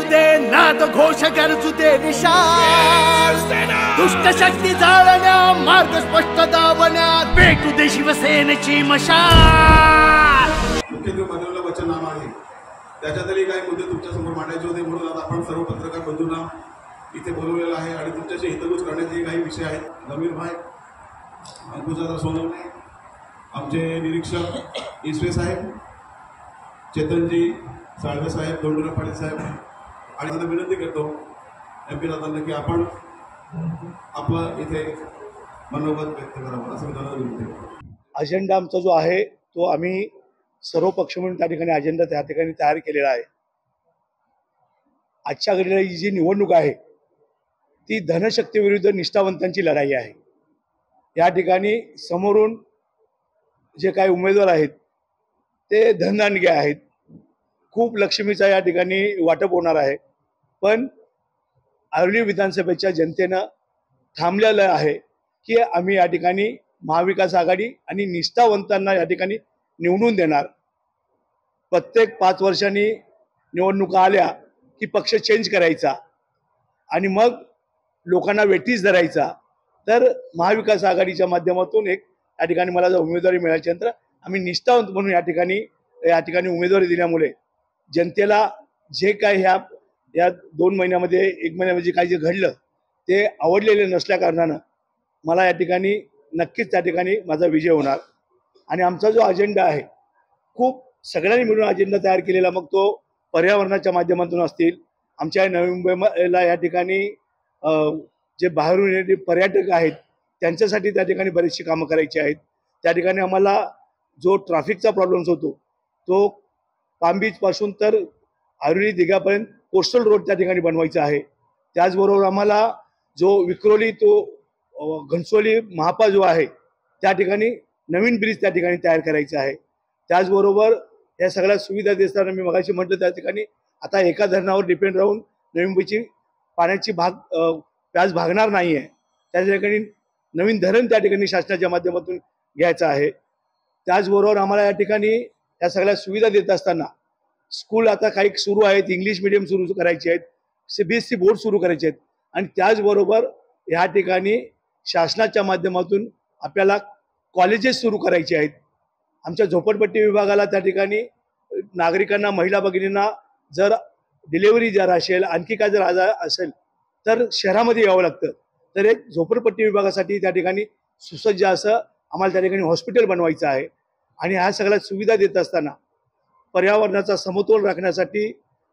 वाजू दे, नाद घोष गरजू दे विशाल, दुष्ट शक्ती जाळण्या, मार्ग स्पष्ट दावण्यात भेटू दे शिवसेनेची मशाल। मुख्यमंत्री माननीय वचननामा आहे, त्याच्यातही काही मुद्दे तुमच्या समोर मांडायचे होते, म्हणून आज आपण सर्व पत्रकार बंधूंना इथे बोलवलेलं आहे आणि तुमच्याशी हितगुज करण्याचे काही विषय आहेत। गंभीर भाई, अंकुशदादा सोनवणे, आमचे निरीक्षक ईसवे साहेब, चेतनजी साळवे साहेब, दोंडुरा पाटील साहेब, आणि त्यांना विनंती करतो MP दादांना की आपण आपलं इथे मनोगत व्यक्त करावं असं मी त्यांना विनंती करतो। अजेंडा आमचा जो आहे तो आम्ही सर्व पक्ष म्हणून त्या ठिकाणी अजेंडा त्या ठिकाणी तयार केलेला आहे। आजच्या घडीला ही जी निवडणूक आहे ती धनशक्ती विरुद्ध निष्ठावंतांची लढाई आहे। या ठिकाणी समोरून जे काही उमेदवार आहेत ते धनदांडगे आहेत, खूप लक्ष्मीचा या ठिकाणी वाटप होणार आहे, पण आर्वी विधानसभेच्या जनतेनं थांबलेलं आहे की आम्ही या ठिकाणी महाविकास आघाडी आणि निष्ठावंतांना या ठिकाणी निवडून देणार। प्रत्येक 5 वर्षांनी निवडणुका आल्या की पक्ष चेंज करायचा आणि मग लोकांना वेठीस धरायचा। तर महाविकास आघाडीच्या माध्यमातून एक या ठिकाणी मला जर उमेदवारी मिळाल्यानंतर आम्ही निष्ठावंत म्हणून या ठिकाणी उमेदवारी दिल्यामुळे जनतेला जे काय या 2 महिन्यामध्ये 1 महिन्यामध्ये काही जे घडलं ते आवडलेले नसल्या कारणानं मला या ठिकाणी नक्कीच त्या ठिकाणी माझा विजय होणार। आणि आमचा जो अजेंडा आहे खूप सगळ्यांनी मिळून अजेंडा तयार केलेला, मग तो पर्यावरणाच्या माध्यमातून असतील, आमच्या नवी मुंबईला या ठिकाणी जे बाहेरून येणारे पर्यटक आहेत त्यांच्यासाठी त्या ठिकाणी बरीचशी कामं करायची आहेत। त्या ठिकाणी आम्हाला जो ट्रॅफिकचा प्रॉब्लेम्स होतो तो पाम बीचपासून तर आरुली दिघापर्यंत कोस्टल रोड त्या ठिकाणी बनवायचा आहे। त्याचबरोबर आम्हाला जो विक्रोली तो घनसोली महापा जो आहे त्या ठिकाणी नवीन ब्रिज त्या ठिकाणी तयार करायचा आहे। त्याचबरोबर या सगळ्या सुविधा देताना मी मगाशी म्हटलं त्या ठिकाणी आता एका धरणावर डिपेंड राहून नवी मुंबईची पाण्याची प्यास भागणार नाही आहे, त्या ठिकाणी नवीन धरण त्या ठिकाणी शासनाच्या माध्यमातून घ्यायचं आहे। त्याचबरोबर आम्हाला या ठिकाणी या सगळ्या सुविधा देत असताना स्कूल आता काही सुरू आहेत, इंग्लिश मिडियम सुरू करायचे आहेत, CBSE बोर्ड सुरू करायचे आहेत, आणि त्याचबरोबर या ठिकाणी शासनाच्या माध्यमातून आपल्याला कॉलेजेस सुरू करायचे आहेत। आमच्या झोपडपट्टी विभागाला त्या ठिकाणी नागरिकांना, महिला भगिनींना जर डिलेवरी जर असेल, आणखी काय जर आजार असेल तर शहरामध्ये यावं लागतं। तर एक झोपडपट्टी विभागासाठी त्या ठिकाणी सुसज्ज असं आम्हाला त्या ठिकाणी हॉस्पिटल बनवायचं आहे। आणि ह्या सगळ्या सुविधा देत असताना पर्यावरणाचा समतोल राखण्यासाठी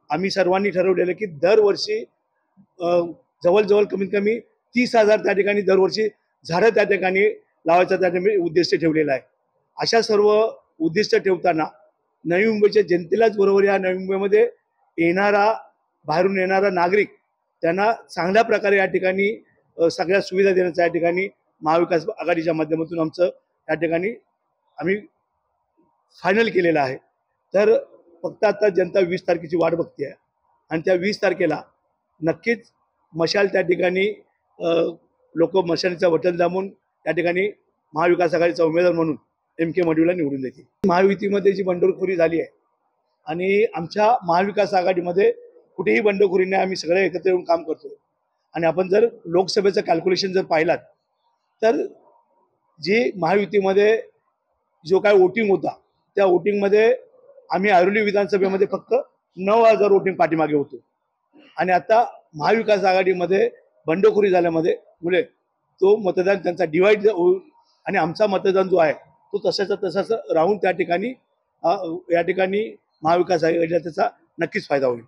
आम्ही सर्वांनी ठरवलेलं की दरवर्षी जवळजवळ कमीत कमी 30,000 त्या ठिकाणी दरवर्षी झाडं त्या ठिकाणी लावायचा त्या ठिकाणी उद्दिष्ट ठेवलेला आहे। अशा सर्व उद्दिष्ट ठेवताना नवी मुंबईच्या जनतेलाच बरोबर या नवी मुंबईमध्ये बाहेरून येणारा नागरिक त्यांना चांगल्या प्रकारे या ठिकाणी सगळ्या सुविधा देण्याचा या ठिकाणी महाविकास आघाडीच्या माध्यमातून आमचं या ठिकाणी आम्ही फायनल केलेलं आहे। तर फक्त आता जनता 20 तारखेची वाट बघते आहे आणि त्या 20 तारखेला नक्कीच मशाल त्या ठिकाणी लोक मशालीचा बटन दाबून त्या ठिकाणी महाविकास आघाडीचा उमेदवार म्हणून MK मडवीला निवडून देतील। महायुतीमध्ये जी बंडखोरी झाली आहे आणि आमच्या महाविकास आघाडीमध्ये कुठेही बंडखोरी नाही, आम्ही सगळे एकत्र येऊन काम करतो। आणि आपण जर लोकसभेचं कॅल्क्युलेशन जर पाहिलात तर जी महायुतीमध्ये जो काय वोटिंग होता त्या वोटिंगमध्ये आम्ही आरुली विधानसभेमध्ये फक्त 9,000 वोटिंग पाठीमागे होतो, आणि आता महाविकास आघाडीमध्ये बंडखोरी झाल्यामुळे तो मतदान त्यांचा डिवाइड होईल आणि आमचा मतदान जो आहे तो तसाचा तसाच राहून त्या ठिकाणी या ठिकाणी महाविकास आघाडीला त्याचा नक्कीच फायदा होईल।